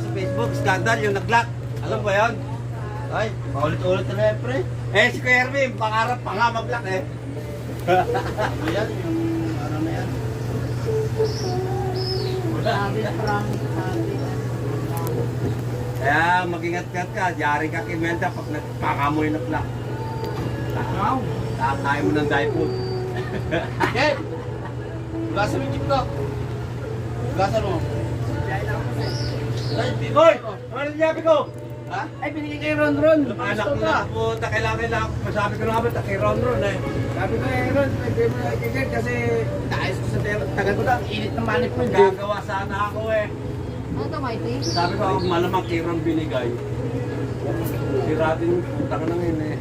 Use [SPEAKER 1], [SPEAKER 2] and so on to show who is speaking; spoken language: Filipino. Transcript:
[SPEAKER 1] sa Facebook, scandal yung nag-lock. Alam mo ba yun?
[SPEAKER 2] Ay, paulit-ulit na yan, pre.
[SPEAKER 1] Eh, si Kuya Erwin, pangarap pa nga mag-lock eh.
[SPEAKER 2] Ano yan? Yung ano na yan?
[SPEAKER 3] Sabi na promise sabi.
[SPEAKER 1] Kaya mag-ingat-ingat ka, diyari ka kay Melda pag nagpakamoy na plak.
[SPEAKER 3] Wow.
[SPEAKER 1] Kakain mo ng dye food.
[SPEAKER 2] Game! Gasan mo yung jeep ko. Gasan mo. Ay,
[SPEAKER 1] Hoy! Ano niyabi ko?
[SPEAKER 2] ha?
[SPEAKER 3] Ay, binigay kay Ron Ron.
[SPEAKER 1] Anak ko na po, kailangan. Masabi ko na nga ba, kay Ron Ron eh.
[SPEAKER 3] Sabi ko kay Ron, pwede mo na ikigit kasi naayos ko sa tagal ko lang. Init ng manip ko.
[SPEAKER 1] Gagawa sana ako eh.
[SPEAKER 4] Ano to, Mighty?
[SPEAKER 1] Sabi ko, malamang kay Ron binigay. Siratin yung puta ka na ngayon eh.